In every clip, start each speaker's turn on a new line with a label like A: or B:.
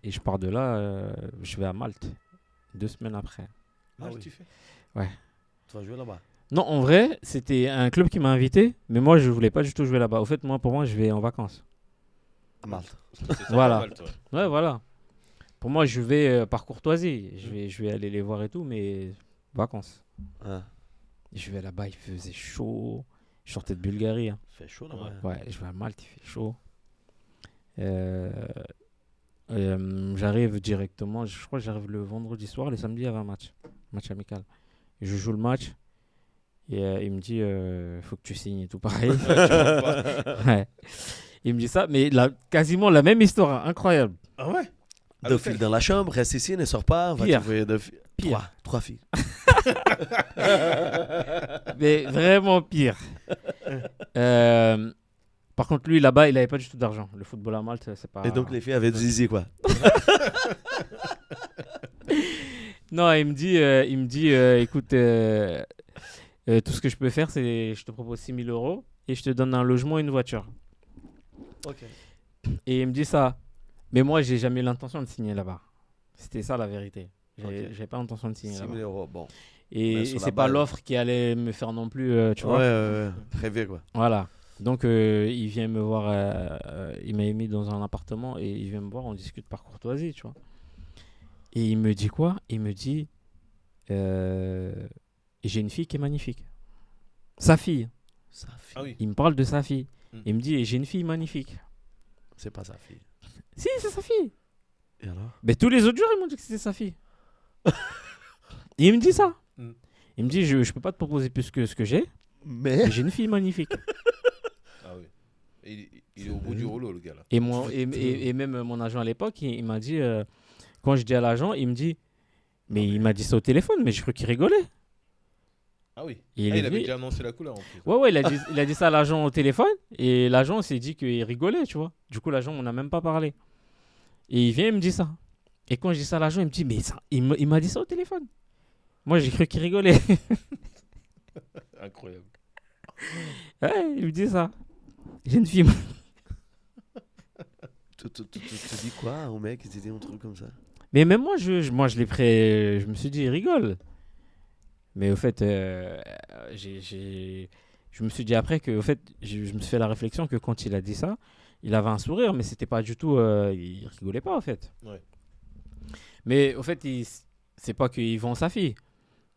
A: Et je pars de là, je vais à Malte, 2 semaines après.
B: Ah oui.
C: Tu fais.
B: Tu vas jouer là-bas.
A: Non, en vrai, c'était un club qui m'a invité, mais moi, je voulais pas du tout jouer là-bas. Au fait, pour moi, je vais en vacances.
B: À Malte.
C: Parce que c'est sympa,
A: Voilà.
C: Malte, ouais.
A: Ouais, voilà. Pour moi, je vais par courtoisie. Je vais aller les voir et tout, mais vacances.
B: Hein.
A: Et je vais là-bas, il faisait chaud. Je sortais de Bulgarie. Hein.
B: Il fait chaud là-bas.
A: Ouais, je vais à Malte, il fait chaud. J'arrive directement, je crois que j'arrive le vendredi soir, le samedi, il y avait un match amical. Et je joue le match et il me dit faut que tu signes et tout pareil. Ouais. Il me dit ça, mais quasiment la même histoire, hein, incroyable.
C: Ah ouais.
B: Deux filles dans la chambre, reste ici, ne sort pas. Va
A: Pire.
B: trouver deux filles.
A: Pire.
B: Trois filles.
A: Mais vraiment pire. Par contre, lui, là-bas, il n'avait pas du tout d'argent. Le football à Malte, c'est pas...
B: Et donc les filles avaient du zizi quoi.
A: Non, il me dit écoute, tout ce que je peux faire, c'est je te propose 6 000 € et je te donne un logement et une voiture.
B: Ok.
A: Et il me dit ça. Mais moi, j'ai jamais eu l'intention de signer là-bas. C'était ça la vérité. J'avais pas l'intention de
B: 6
A: signer
B: 000
A: là-bas.
B: €, bon.
A: Et
B: Mais sur
A: c'est
B: la
A: pas
B: balle.
A: l'offre qui allait me faire non plus, tu vois.
B: Ouais. Rêver quoi.
A: Voilà. Donc, il vient me voir. Il m'a mis dans un appartement et il vient me voir. On discute par courtoisie, tu vois. Et il me dit quoi? Il me dit j'ai une fille qui est magnifique. Sa fille.
B: Sa fille.
C: Ah oui.
A: Il me parle de sa fille.
C: Mm.
A: Il me dit j'ai une fille magnifique.
B: C'est pas sa fille.
A: Si, c'est sa fille.
B: Et alors?
A: Mais tous les autres jours, ils m'ont dit que c'était sa fille. Et il me dit ça.
C: Mm.
A: Il me dit je peux pas te proposer plus que ce que j'ai.
B: Mais.
A: Mais j'ai une fille magnifique.
C: Ah oui. Et il est au bout du rouleau, le gars là.
A: Et même mon agent à l'époque, il m'a dit, quand je dis à l'agent, il me dit, mais il m'a dit ça au téléphone, mais je crois qu'il rigolait.
C: Ah oui.
A: Et
C: Il
A: est
C: avait
A: venu-
C: déjà annoncé la couleur en plus.
A: Ouais, il a dit ça à l'agent au téléphone, et l'agent s'est dit qu'il rigolait, tu vois. Du coup, l'agent, on n'a même pas parlé. Et il vient, il me dit ça. Et quand je dis ça à l'agent, il me dit, mais ça, il m'a dit ça au téléphone. Moi, j'ai cru qu'il rigolait.
C: Incroyable.
A: Ouais, il me dit ça. J'ai une fille.
B: Tu dis quoi au mec qui t'a dit un truc comme ça?
A: Mais même moi, je l'ai pris. Je me suis dit, il rigole. Mais au fait, je me suis dit après que, au fait, je me suis fait la réflexion que quand il a dit ça, il avait un sourire, mais c'était pas du tout. Il rigolait pas, au fait.
C: Ouais.
A: Mais au fait, c'est pas qu'il vend sa fille.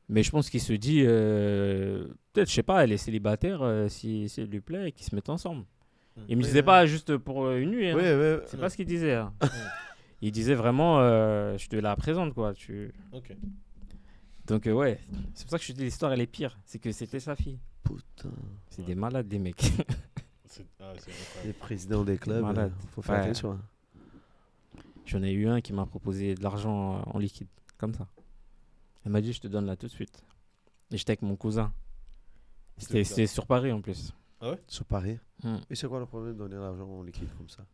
A: Mais je pense qu'il se dit, peut-être, je sais pas, elle est célibataire, si elle lui plaît, et qu'ils se mettent ensemble. Il me
B: Oui,
A: disait
B: ouais.
A: pas juste pour une nuit. Hein.
B: Ouais.
A: C'est pas ce qu'il disait. Hein. Il disait vraiment, je te la présente, quoi.
C: Ok.
A: Donc, ouais, c'est pour ça que je te dis l'histoire, elle est pire. C'est que c'était sa fille.
B: Putain.
A: C'est des malades, des mecs.
C: C'est incroyable.
B: Les présidents des clubs,
A: Malade.
B: faut faire
A: Ouais.
B: attention. Hein.
A: J'en ai eu un qui m'a proposé de l'argent en liquide, comme ça. Elle m'a dit, je te donne là tout de suite. Et j'étais avec mon cousin. C'était sur Paris en plus.
B: Sur Paris.
A: Hmm.
B: Et c'est quoi le problème de donner l'argent en liquide comme ça?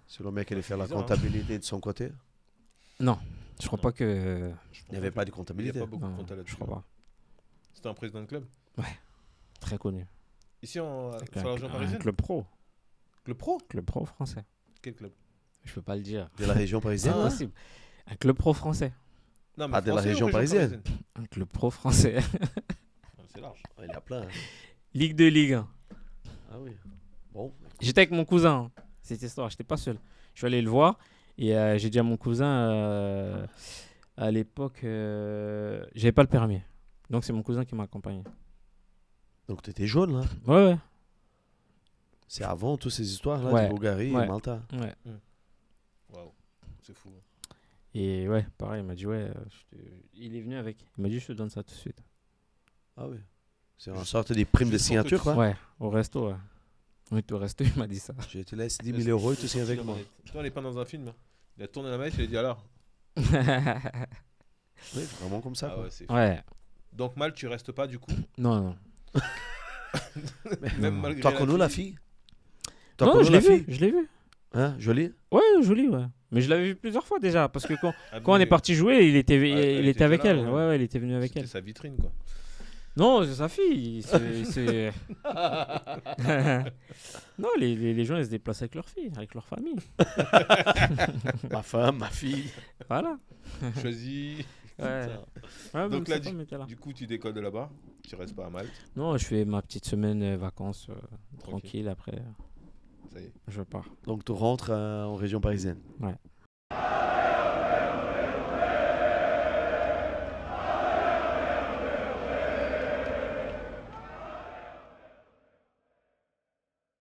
B: Si le mec allait faire la
C: bizarre, hein.
B: comptabilité de son côté,
A: Non, je crois pas que.
B: il n'y avait pas de
C: Il n'y a
B: comptabilité.
C: pas beaucoup de
A: Non,
C: comptes là-dessus.
A: je crois pas.
C: C'était un président de club.
A: Très connu.
C: Ici,
A: Avec
C: sur la région
A: un
C: parisienne.
A: club pro.
C: Club pro.
A: Club pro français.
C: Quel club?
A: Je peux pas le dire.
B: De la région parisienne.
A: C'est
B: hein?
A: possible. Un club pro français.
C: Non,
B: Ah, de la
C: français ou
B: région parisienne.
A: Un club pro français.
C: Ah, c'est large.
B: Ouais, il y a plein. hein.
A: Ligue 2, Ligue 1.
B: Ah oui. Bon.
A: J'étais avec mon cousin. Cette histoire, j'étais pas seul. Je suis allé le voir et j'ai dit à mon cousin, à l'époque, j'avais pas le permis. Donc c'est mon cousin qui m'a accompagné.
B: Donc tu étais jaune là.
A: Ouais.
B: C'est avant toutes ces histoires là
A: Ouais.
B: de Bulgarie
A: Ouais.
B: et Malta.
C: Waouh. C'est fou.
A: Et ouais, pareil, il m'a dit, il est venu avec. Il m'a dit, je te donne ça tout de suite.
B: Ah oui. C'est une sorte des primes de
C: Juste pour que
B: signature
C: tu-
B: quoi.
A: Ouais, au resto, ouais. Oui, au resto, il m'a dit ça.
B: Je te laisse 10 000 € et tu signes avec moi.
C: Toi, on n'est pas dans un film. Hein. Il a tourné la manette, il a dit alors.
B: Oui, vraiment comme ça.
C: Ah
B: quoi.
C: ouais, c'est fou.
A: Ouais,
C: Donc, mal, tu restes pas du coup.
A: non.
C: Même malgré
B: T'as connu la fille? T'as
A: Non,
B: connu
A: je
B: la
A: l'ai
B: fille?
A: vu, je l'ai vu.
B: Hein, jolie?
A: Ouais, joli, ouais. Mais je l'avais vu plusieurs fois déjà, parce que quand on
C: mais
A: est parti jouer, il était
C: elle
A: avec
C: était
A: elle.
C: déjà là, ouais.
A: Ouais, il était venu avec
C: C'était
A: elle.
C: sa vitrine, quoi.
A: Non, c'est sa fille. Non, les gens, ils se déplacent avec leur fille, avec leur famille.
B: Ma femme, ma fille.
A: Voilà.
C: Choisis.
A: Ouais. Ouais,
C: Donc
A: même
C: là,
A: sa femme était là.
C: Du coup, tu décolles de là-bas. Tu restes pas à Malte.
A: Non, je fais ma petite semaine vacances tranquille. Après,
C: Ça y est.
A: je pars.
B: Donc tu rentres en région parisienne.
A: Ouais.